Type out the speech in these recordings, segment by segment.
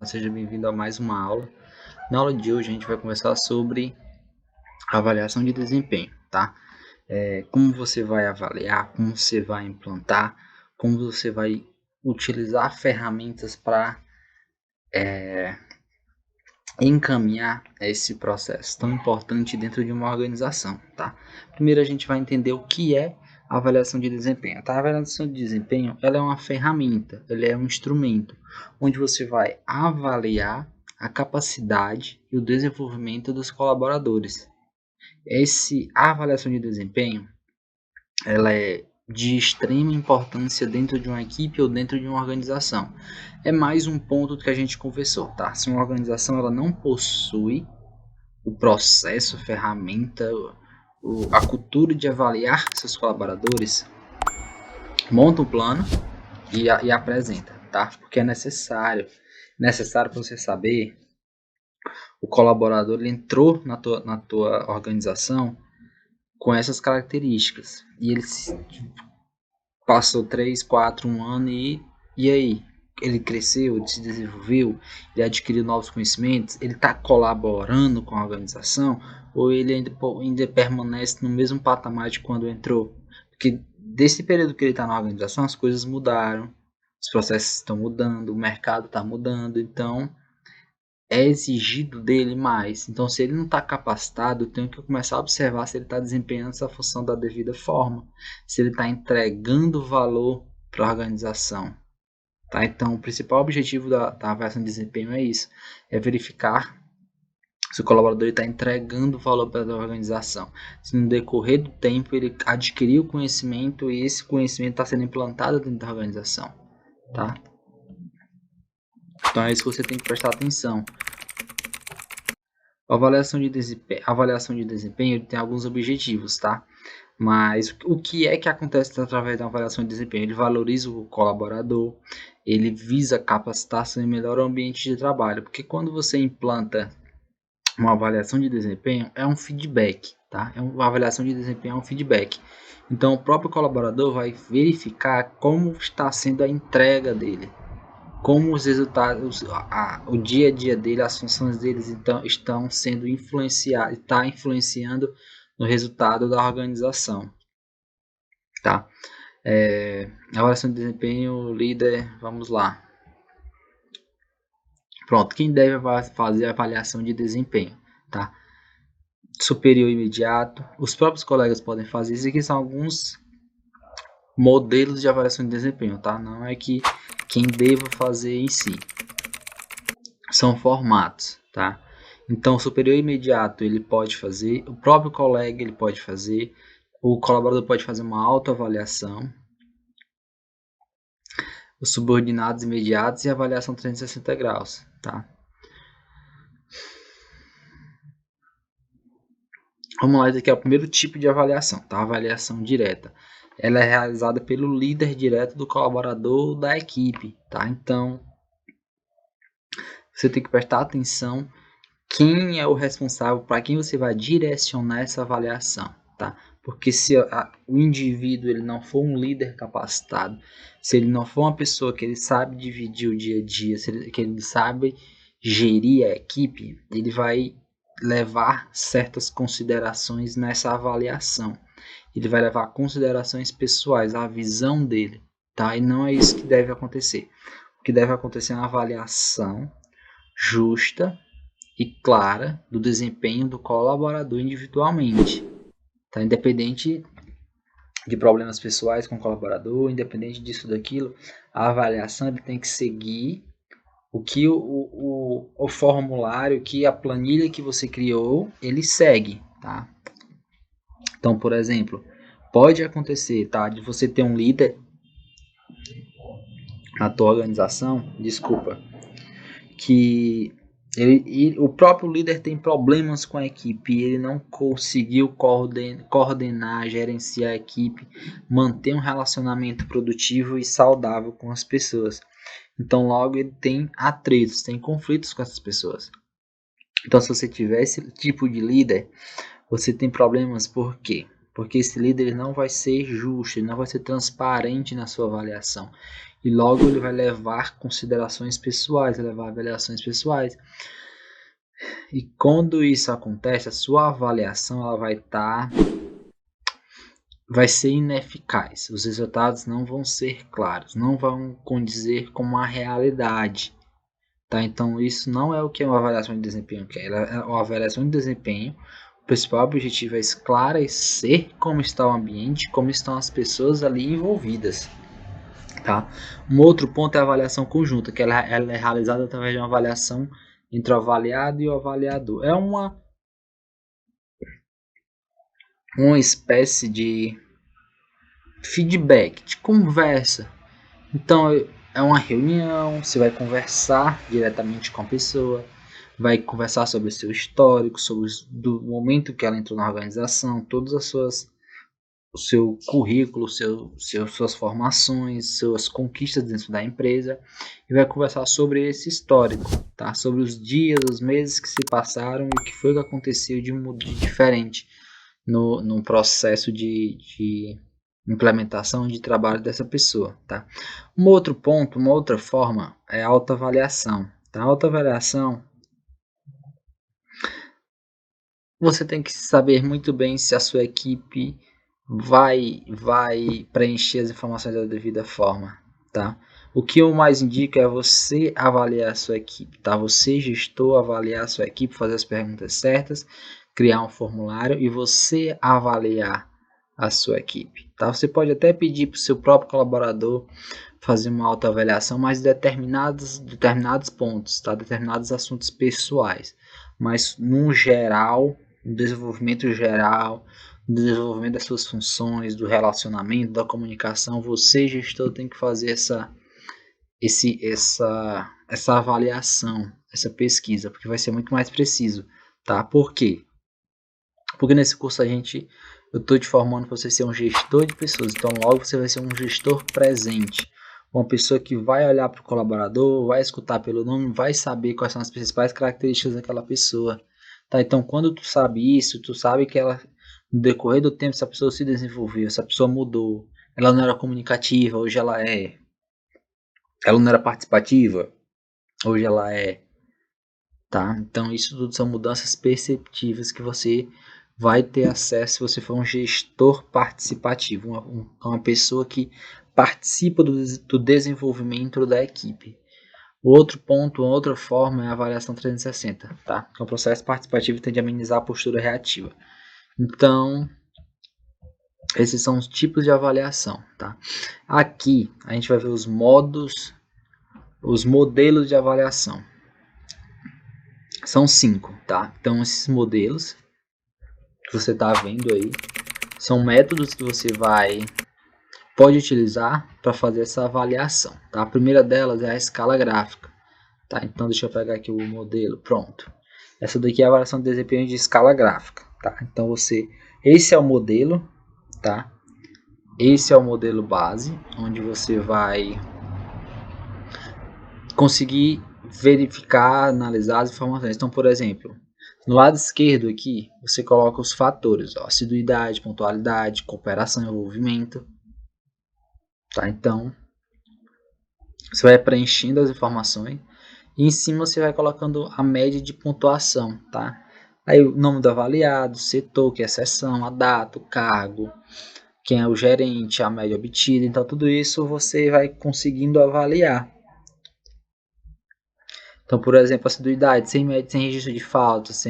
Seja bem-vindo a mais uma aula. Na aula de hoje a gente vai conversar sobre avaliação de desempenho, tá? Como você vai avaliar, como você vai implantar, como você vai utilizar ferramentas para encaminhar esse processo tão importante dentro de uma organização, tá? Primeiro a gente vai entender o que é a avaliação de desempenho, tá? A avaliação de desempenho, ela é uma ferramenta, ela é um instrumento onde você vai avaliar a capacidade e o desenvolvimento dos colaboradores. A avaliação de desempenho, ela é de extrema importância dentro de uma equipe ou dentro de uma organização. É mais um ponto que a gente conversou, tá? Se uma organização ela não possui o processo, a ferramenta, a cultura de avaliar seus colaboradores, monta um plano e apresenta, tá? Porque é necessário para você saber o colaborador ele entrou na tua organização com essas características e ele passou 3, 4, um ano e aí? Ele cresceu, ele se desenvolveu, ele adquiriu novos conhecimentos, ele está colaborando com a organização ou ele ainda permanece no mesmo patamar de quando entrou? Porque desse período que ele está na organização, as coisas mudaram, os processos estão mudando, o mercado está mudando, então é exigido dele mais. Então, se ele não está capacitado, eu tenho que começar a observar se ele está desempenhando essa função da devida forma, se ele está entregando valor para a organização. Tá? Então, o principal objetivo da avaliação de desempenho é isso, é verificar se o colaborador está entregando valor para a organização. Se no decorrer do tempo ele adquiriu conhecimento e esse conhecimento está sendo implantado dentro da organização. Tá? Então é isso que você tem que prestar atenção. A avaliação de desempenho tem alguns objetivos, tá? Mas o que é que acontece através da avaliação de desempenho? Ele valoriza o colaborador, ele visa capacitação e melhora o ambiente de trabalho, porque quando você implanta uma avaliação de desempenho, é um feedback, tá? Uma avaliação de desempenho é um feedback. Então, o próprio colaborador vai verificar como está sendo a entrega dele, como os resultados, o dia a dia dele, as funções deles estão sendo influenciadas, está influenciando no resultado da organização, tá? Avaliação de desempenho, líder, vamos lá. Pronto, quem deve fazer a avaliação de desempenho, tá? Superior imediato, os próprios colegas podem fazer. Isso aqui são alguns modelos de avaliação de desempenho, tá? Não é que quem deva fazer em si. São formatos, tá? Então, o superior imediato ele pode fazer, o próprio colega ele pode fazer, o colaborador pode fazer uma autoavaliação, os subordinados imediatos e a avaliação 360 graus, tá? Vamos lá, esse aqui é o primeiro tipo de avaliação, tá? A avaliação direta. Ela é realizada pelo líder direto do colaborador da equipe, tá? Então, você tem que prestar atenção quem é o responsável, para quem você vai direcionar essa avaliação, tá? Porque se o indivíduo ele não for um líder capacitado, se ele não for uma pessoa que ele sabe dividir o dia a dia, que ele sabe gerir a equipe, ele vai levar certas considerações nessa avaliação. Ele vai levar considerações pessoais, a visão dele, tá? E não é isso que deve acontecer. O que deve acontecer é uma avaliação justa e clara do desempenho do colaborador individualmente, tá? Independente de problemas pessoais com o colaborador, independente disso daquilo, a avaliação ele tem que seguir o que o formulário, que a planilha que você criou, ele segue, tá? Então, por exemplo, pode acontecer, tá, de você ter um líder na tua organização, que o próprio líder tem problemas com a equipe, ele não conseguiu coordenar, gerenciar a equipe, manter um relacionamento produtivo e saudável com as pessoas. Então, logo, ele tem atritos, tem conflitos com essas pessoas. Então, se você tiver esse tipo de líder, você tem problemas por quê? Porque esse líder não vai ser justo, ele não vai ser transparente na sua avaliação. E logo ele vai levar considerações pessoais, vai levar avaliações pessoais. E quando isso acontece, a sua avaliação ela vai ser ineficaz. Os resultados não vão ser claros, não vão condizer com a realidade. Tá? Então isso não é o que uma avaliação de desempenho quer. Uma avaliação de desempenho, o principal objetivo é esclarecer como está o ambiente, como estão as pessoas ali envolvidas. Tá? Um outro ponto é a avaliação conjunta, que ela é realizada através de uma avaliação entre o avaliado e o avaliador. É uma espécie de feedback, de conversa. Então é uma reunião, você vai conversar diretamente com a pessoa, vai conversar sobre o seu histórico, sobre do momento que ela entrou na organização, todas as o seu currículo, suas formações, suas conquistas dentro da empresa, e vai conversar sobre esse histórico, tá? Sobre os dias, os meses que se passaram e o que foi que aconteceu de diferente no processo de implementação de trabalho dessa pessoa, tá? Um outro ponto, uma outra forma é a autoavaliação, tá? A autoavaliação, você tem que saber muito bem se a sua equipe vai preencher as informações da devida forma, tá? O que eu mais indico é você avaliar a sua equipe, tá? Você, gestor, avaliar a sua equipe, fazer as perguntas certas, criar um formulário e você avaliar a sua equipe, tá? Você pode até pedir para o seu próprio colaborador fazer uma autoavaliação, mas determinados pontos, tá? Determinados assuntos pessoais, mas no geral, no desenvolvimento geral, no desenvolvimento das suas funções, do relacionamento, da comunicação, você, gestor, tem que fazer essa avaliação, essa pesquisa, porque vai ser muito mais preciso, tá? Por quê? Porque nesse curso eu estou te formando para você ser um gestor de pessoas, então logo você vai ser um gestor presente, uma pessoa que vai olhar para o colaborador, vai escutar pelo nome, vai saber quais são as principais características daquela pessoa, tá? Então quando tu sabe isso, tu sabe que ela, no decorrer do tempo, essa pessoa se desenvolveu, essa pessoa mudou, ela não era comunicativa, hoje ela é, ela não era participativa, hoje ela é, tá? Então isso tudo são mudanças perceptivas que você vai ter acesso se você for um gestor participativo, uma pessoa que participa do desenvolvimento da equipe. O outro ponto, uma outra forma é a avaliação 360, tá? O processo participativo tende a amenizar a postura reativa. Então, esses são os tipos de avaliação, tá? Aqui a gente vai ver os modelos de avaliação. São 5, tá? Então, esses modelos que você está vendo aí são métodos que você pode utilizar para fazer essa avaliação, tá? A primeira delas é a escala gráfica, tá? Então, deixa eu pegar aqui o modelo, pronto. Essa daqui é a avaliação de desempenho de escala gráfica, tá? Então, esse é o modelo, tá? Esse é o modelo base, onde você vai conseguir verificar, analisar as informações. Então, por exemplo, no lado esquerdo aqui, você coloca os fatores, ó, assiduidade, pontualidade, cooperação e envolvimento. Tá? Então, você vai preenchendo as informações e em cima você vai colocando a média de pontuação. Tá? Aí o nome do avaliado, setor, que é a seção, a data, o cargo, quem é o gerente, a média obtida. Então, tudo isso você vai conseguindo avaliar. Então, por exemplo, assiduidade, sem registro de faltas,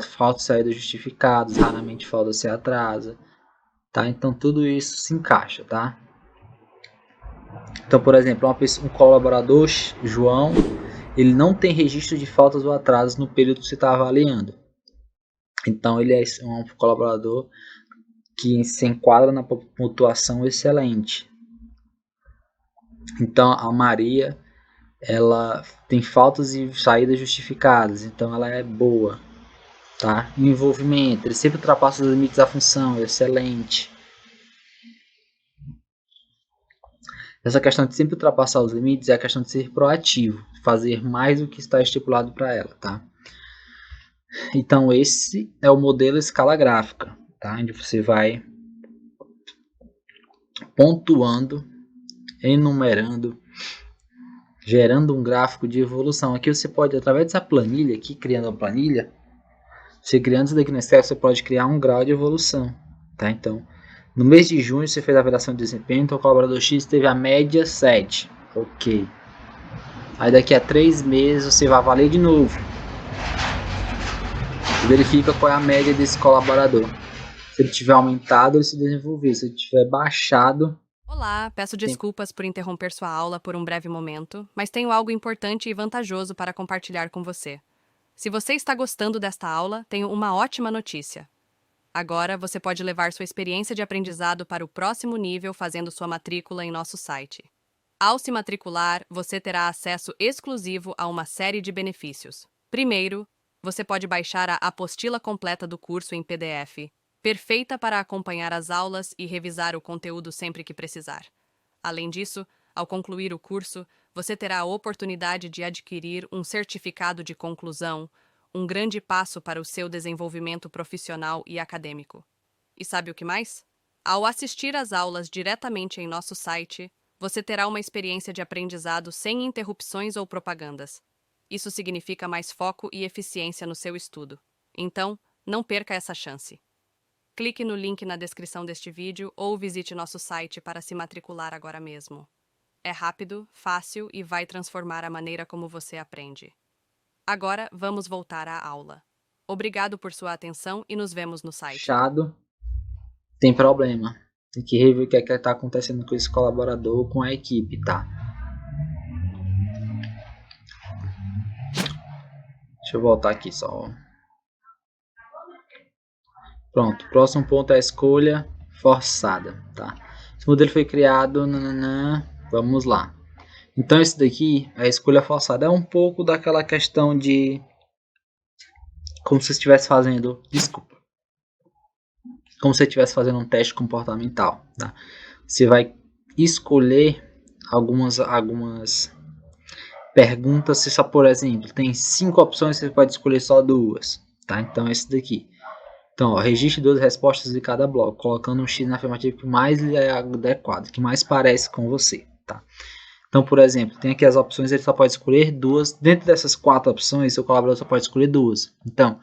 faltas saídas justificadas, raramente falta se atrasa, tá? Então, tudo isso se encaixa, tá? Então, por exemplo, um colaborador, João, ele não tem registro de faltas ou atrasos no período que você está avaliando. Então, ele é um colaborador que se enquadra na pontuação excelente. Então, a Maria, ela tem faltas e saídas justificadas, então ela é boa, tá? E o envolvimento, ele sempre ultrapassa os limites da função, é excelente. Essa questão de sempre ultrapassar os limites é a questão de ser proativo, fazer mais do que está estipulado para ela, tá? Então esse é o modelo escala gráfica, tá? Onde você vai pontuando, enumerando Gerando um gráfico de evolução. Aqui você pode, através dessa planilha aqui, criando a planilha, você criando isso daqui no Excel, você pode criar um grau de evolução, tá? Então, no mês de junho você fez a avaliação de desempenho, então o colaborador X teve a média 7, ok. Aí daqui a 3 meses você vai avaliar de novo. Verifica qual é a média desse colaborador. Se ele tiver aumentado, ele se desenvolveu. Se ele tiver baixado... Olá, peço desculpas por interromper sua aula por um breve momento, mas tenho algo importante e vantajoso para compartilhar com você. Se você está gostando desta aula, tenho uma ótima notícia. Agora você pode levar sua experiência de aprendizado para o próximo nível fazendo sua matrícula em nosso site. Ao se matricular, você terá acesso exclusivo a uma série de benefícios. Primeiro, você pode baixar a apostila completa do curso em PDF, perfeita para acompanhar as aulas e revisar o conteúdo sempre que precisar. Além disso, ao concluir o curso, você terá a oportunidade de adquirir um certificado de conclusão, um grande passo para o seu desenvolvimento profissional e acadêmico. E sabe o que mais? Ao assistir às aulas diretamente em nosso site, você terá uma experiência de aprendizado sem interrupções ou propagandas. Isso significa mais foco e eficiência no seu estudo. Então, não perca essa chance. Clique no link na descrição deste vídeo ou visite nosso site para se matricular agora mesmo. É rápido, fácil e vai transformar a maneira como você aprende. Agora, vamos voltar à aula. Obrigado por sua atenção e nos vemos no site. Baixado, tem problema. Tem que rever o que é que está acontecendo com esse colaborador ou com a equipe, tá? Deixa eu voltar aqui só. Pronto, próximo ponto é a escolha forçada, tá? Esse modelo foi criado, vamos lá. Então esse daqui, a escolha forçada, é um pouco daquela questão de como se você estivesse fazendo, desculpa, como se você estivesse fazendo um teste comportamental, tá? Você vai escolher algumas perguntas, se só, por exemplo, tem 5 opções, você pode escolher só 2, tá? Então esse daqui. Então, ó, registre 2 respostas de cada bloco, colocando um X na afirmativa que mais lhe é adequado, que mais parece com você, tá? Então, por exemplo, tem aqui as opções, ele só pode escolher 2. Dentro dessas 4 opções, seu colaborador só pode escolher 2. Então,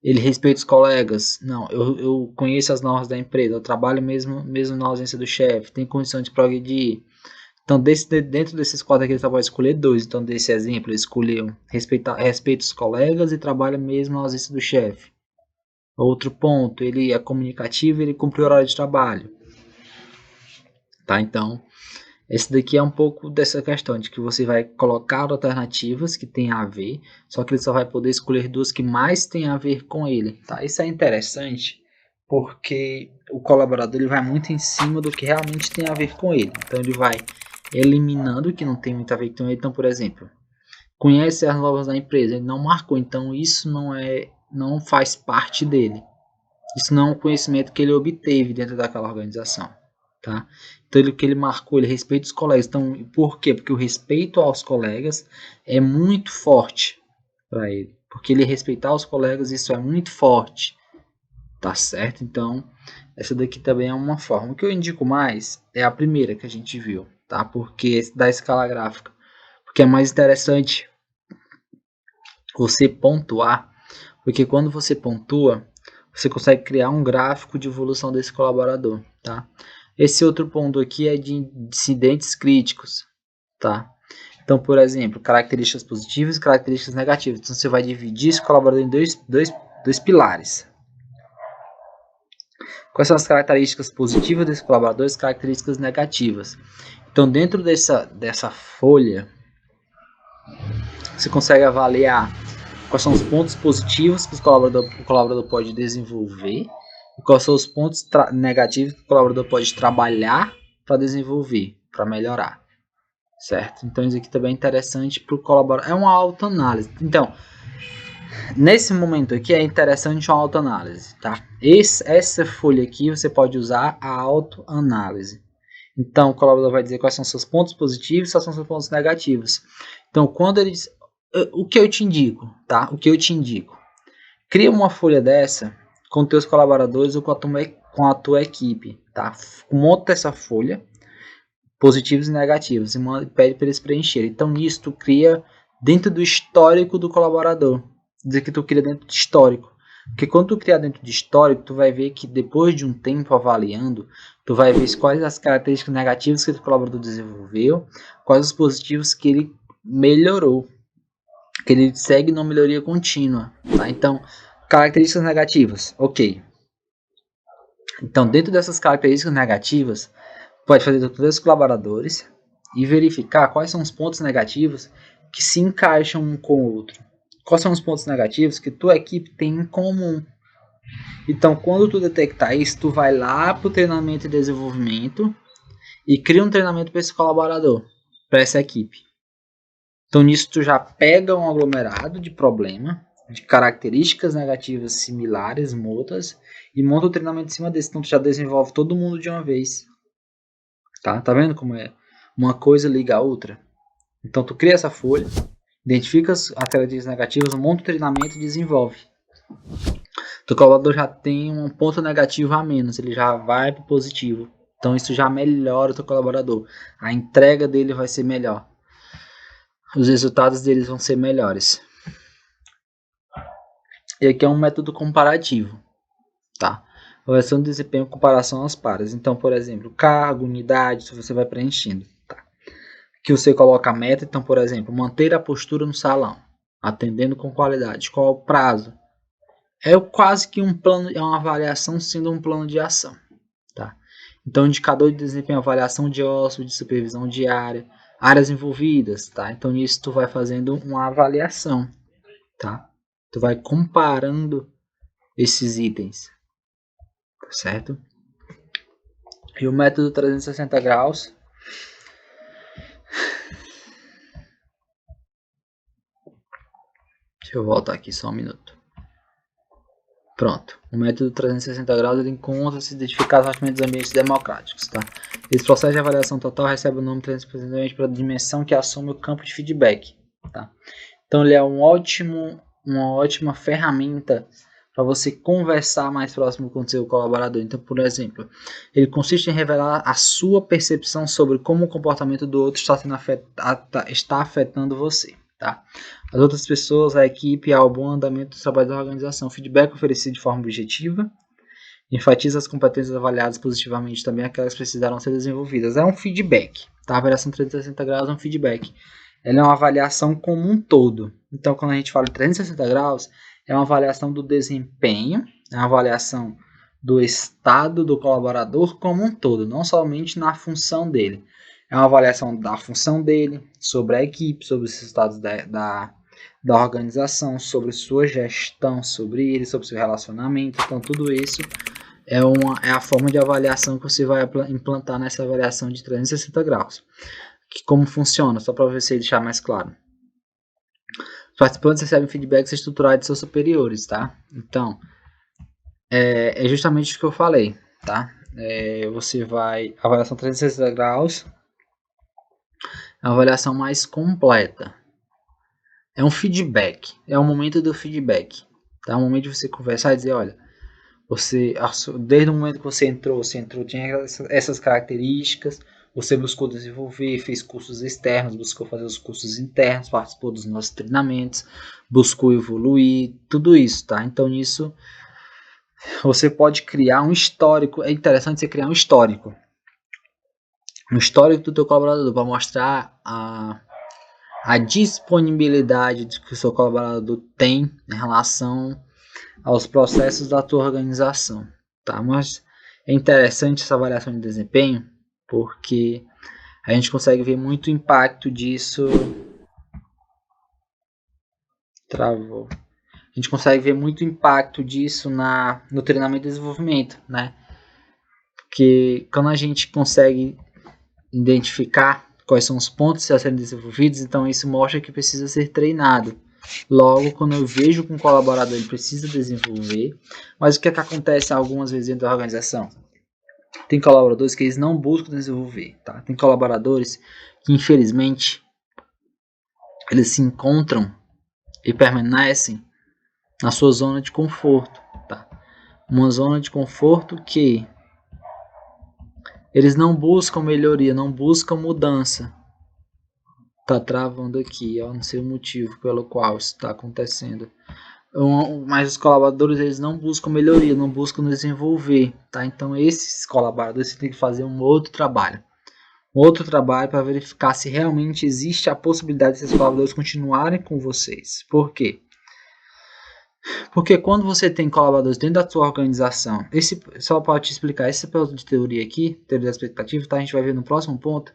ele respeita os colegas. Não, eu conheço as normas da empresa, eu trabalho mesmo na ausência do chefe, tem condição de progredir. Então, dentro desses 4 aqui, ele só pode escolher 2. Então, desse exemplo, ele escolheu respeita os colegas e trabalha mesmo na ausência do chefe. Outro ponto, ele é comunicativo, ele cumpre o horário de trabalho. Tá? Então, esse daqui é um pouco dessa questão de que você vai colocar alternativas que tem a ver, só que ele só vai poder escolher 2 que mais tem a ver com ele. Tá? Isso é interessante porque o colaborador ele vai muito em cima do que realmente tem a ver com ele. Então, ele vai eliminando o que não tem muito a ver com ele. Então, por exemplo, conhece as normas da empresa, ele não marcou, então isso não faz parte dele. Isso não é um conhecimento que ele obteve dentro daquela organização, tá? Então o que ele marcou, ele respeita os colegas. Então, por quê? Porque o respeito aos colegas é muito forte para ele. Porque ele respeitar os colegas, isso é muito forte, tá certo? Então, essa daqui também é uma forma. O que eu indico mais é a primeira que a gente viu, tá? Porque da escala gráfica. Porque é mais interessante você pontuar, porque quando você pontua, você consegue criar um gráfico de evolução desse colaborador, tá? Esse outro ponto aqui é de incidentes críticos, tá? Então, por exemplo, características positivas e características negativas. Então, você vai dividir esse colaborador em dois pilares. Quais são as características positivas desse colaborador e as características negativas? Então, dentro dessa folha, você consegue avaliar quais são os pontos positivos que o colaborador pode desenvolver e quais são os pontos negativos que o colaborador pode trabalhar para desenvolver, para melhorar, certo? Então isso aqui também é interessante para o colaborador, é uma autoanálise. Então, nesse momento aqui é interessante uma autoanálise, tá? Essa folha aqui você pode usar a autoanálise. Então o colaborador vai dizer quais são seus pontos positivos e quais são seus pontos negativos. Então quando ele diz, o que eu te indico, tá? O que eu te indico. Cria uma folha dessa com teus colaboradores ou com a tua equipe, tá? Monta essa folha, positivos e negativos, e pede para eles preencherem. Então, nisso, tu cria dentro do histórico do colaborador. Dizer que tu cria dentro do histórico. Porque quando tu criar dentro de histórico, tu vai ver que depois de um tempo avaliando, tu vai ver quais as características negativas que o colaborador desenvolveu, quais os positivos que ele melhorou, que ele segue numa melhoria contínua, tá? Então, características negativas, ok. Então, dentro dessas características negativas, pode fazer todos os colaboradores e verificar quais são os pontos negativos que se encaixam um com o outro. Quais são os pontos negativos que tua equipe tem em comum. Então, quando tu detectar isso, tu vai lá para o treinamento e desenvolvimento e cria um treinamento para esse colaborador, para essa equipe. Então, nisso tu já pega um aglomerado de problema, de características negativas similares, muitas, e monta o treinamento em cima desse. Então, tu já desenvolve todo mundo de uma vez. Tá vendo como é? Uma coisa liga a outra. Então, tu cria essa folha, identifica as características negativas, monta o treinamento e desenvolve. O colaborador já tem um ponto negativo a menos, ele já vai para o positivo. Então, isso já melhora o teu colaborador. A entrega dele vai ser melhor. Os resultados deles vão ser melhores. E aqui é um método comparativo, tá? Avaliação de desempenho em comparação aos pares. Então, por exemplo, cargo, unidade, você vai preenchendo. Tá? Aqui você coloca a meta. Então, por exemplo, manter a postura no salão, atendendo com qualidade. Qual é o prazo? É quase que um plano, é uma avaliação sendo um plano de ação. Tá? Então, indicador de desempenho, avaliação de hóspede, de supervisão diária, áreas envolvidas. Tá? Então, nisso tu vai fazendo uma avaliação. Tá? Tu vai comparando esses itens. Certo? E o método 360 graus. Deixa eu voltar aqui só um minuto. Pronto. O método 360 graus ele encontra-se identificar os batimentos dos ambientes democráticos. Tá? Esse processo de avaliação total recebe o nome 360 para a dimensão que assume o campo de feedback. Tá? Então ele é uma ótima ferramenta para você conversar mais próximo com o seu colaborador. Então, por exemplo, ele consiste em revelar a sua percepção sobre como o comportamento do outro está afetando você. Tá? As outras pessoas, a equipe, ao bom andamento do trabalho da organização. Feedback oferecido de forma objetiva. Enfatiza as competências avaliadas positivamente, também aquelas que precisaram ser desenvolvidas. É um feedback. Tá? A avaliação 360 graus é um feedback. Ela é uma avaliação como um todo. Então, quando a gente fala de 360 graus, é uma avaliação do desempenho, é uma avaliação do estado do colaborador como um todo, não somente na função dele. É uma avaliação da função dele, sobre a equipe, sobre os resultados da organização, sobre sua gestão, sobre ele, sobre seu relacionamento. Então, tudo isso é a forma de avaliação que você vai implantar nessa avaliação de 360 graus. Como funciona, só para você deixar mais claro. Os participantes recebem feedbacks estruturados de seus superiores, tá? Então, é justamente o que eu falei, tá? Você vai... Avaliação 360 graus é uma avaliação mais completa. É um feedback. É o momento do feedback. Tá? É o momento de você conversar e dizer, olha, desde o momento que você entrou, tinha essas características, você buscou desenvolver, fez cursos externos, buscou fazer os cursos internos, participou dos nossos treinamentos, buscou evoluir, tudo isso, tá? Então, nisso, você pode criar um histórico. É interessante você criar um histórico do teu colaborador, para mostrar a disponibilidade que o seu colaborador tem em relação aos processos da tua organização, tá? Mas é interessante essa avaliação de desempenho, porque a gente consegue ver muito impacto disso. Travou. A gente consegue ver muito impacto disso no treinamento e desenvolvimento, né? Porque quando a gente consegue identificar quais são os pontos a serem desenvolvidos, então isso mostra que precisa ser treinado. Logo, quando eu vejo que um colaborador ele precisa desenvolver, mas o que acontece algumas vezes dentro da organização? Tem colaboradores que eles não buscam desenvolver, tá? Tem colaboradores que, infelizmente, eles se encontram e permanecem na sua zona de conforto, tá? Uma zona de conforto que Eles não buscam melhoria, não buscam mudança. Tá travando aqui, ó, não sei o motivo pelo qual isso está acontecendo. Mas os colaboradores, eles não buscam melhoria, não buscam desenvolver, tá? Então esses colaboradores têm que fazer um outro trabalho para verificar se realmente existe a possibilidade desses colaboradores continuarem com vocês. Por quê? Porque quando você tem colaboradores dentro da sua organização, só para te explicar, esse ponto de teoria aqui, teoria da expectativa, tá? A gente vai ver no próximo ponto,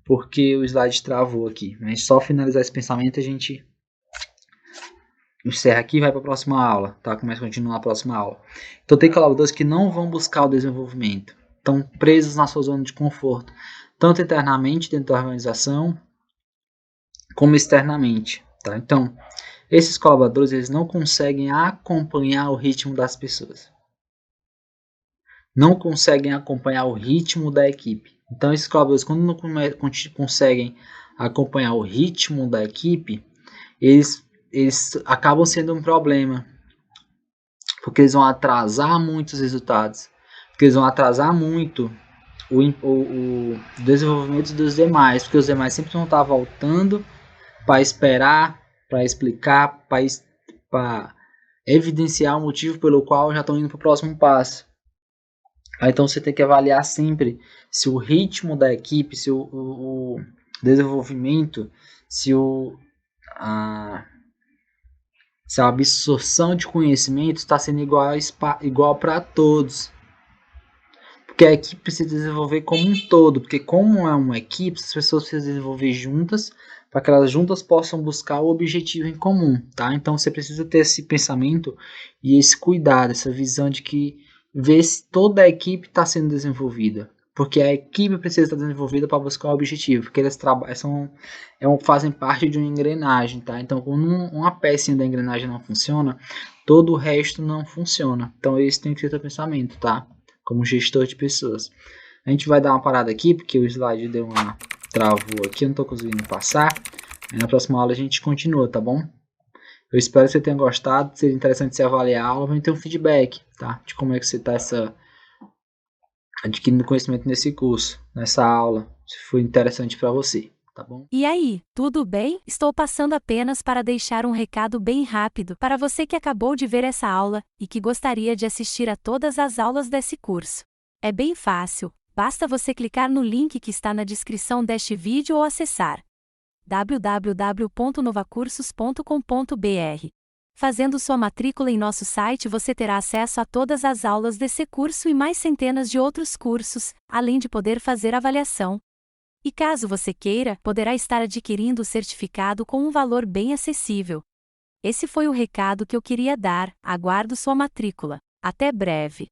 porque o slide travou aqui. Mas só finalizar esse pensamento a gente encerra aqui e vai para a próxima aula, tá? Começa a continuar na próxima aula. Então tem colaboradores que não vão buscar o desenvolvimento, estão presos na sua zona de conforto, tanto internamente dentro da organização, como externamente, tá? Então, esses colaboradores, eles não conseguem acompanhar o ritmo das pessoas. Não conseguem acompanhar o ritmo da equipe. Então, esses colaboradores, quando não conseguem acompanhar o ritmo da equipe, eles acabam sendo um problema. Porque eles vão atrasar muito os resultados. Porque eles vão atrasar muito o desenvolvimento dos demais. Porque os demais sempre vão estar voltando para esperar, para explicar, para evidenciar o motivo pelo qual já estão indo para o próximo passo. Então você tem que avaliar sempre se o ritmo da equipe, se o desenvolvimento, se a absorção de conhecimento está sendo igual para todos. Porque a equipe precisa desenvolver como um todo. Porque como é uma equipe, as pessoas precisam desenvolver juntas para que elas juntas possam buscar o objetivo em comum, tá? Então você precisa ter esse pensamento e esse cuidado, essa visão de que ver se toda a equipe está sendo desenvolvida, porque a equipe precisa estar desenvolvida para buscar o objetivo, porque eles fazem parte de uma engrenagem, tá? Então quando uma pecinha da engrenagem não funciona, todo o resto não funciona. Então esse tem que ser o pensamento, tá? Como gestor de pessoas. A gente vai dar uma parada aqui, porque o slide deu uma travou aqui, eu não estou conseguindo passar. Aí na próxima aula a gente continua, tá bom? Eu espero que você tenha gostado, seria interessante você avaliar a aula, vai ter um feedback, tá? De como é que você está adquirindo conhecimento nesse curso, nessa aula, se foi interessante para você, tá bom? E aí, tudo bem? Estou passando apenas para deixar um recado bem rápido para você que acabou de ver essa aula e que gostaria de assistir a todas as aulas desse curso. É bem fácil, basta você clicar no link que está na descrição deste vídeo ou acessar www.novacursos.com.br. Fazendo sua matrícula em nosso site você terá acesso a todas as aulas desse curso e mais centenas de outros cursos, além de poder fazer avaliação. E caso você queira, poderá estar adquirindo o certificado com um valor bem acessível. Esse foi o recado que eu queria dar, aguardo sua matrícula. Até breve!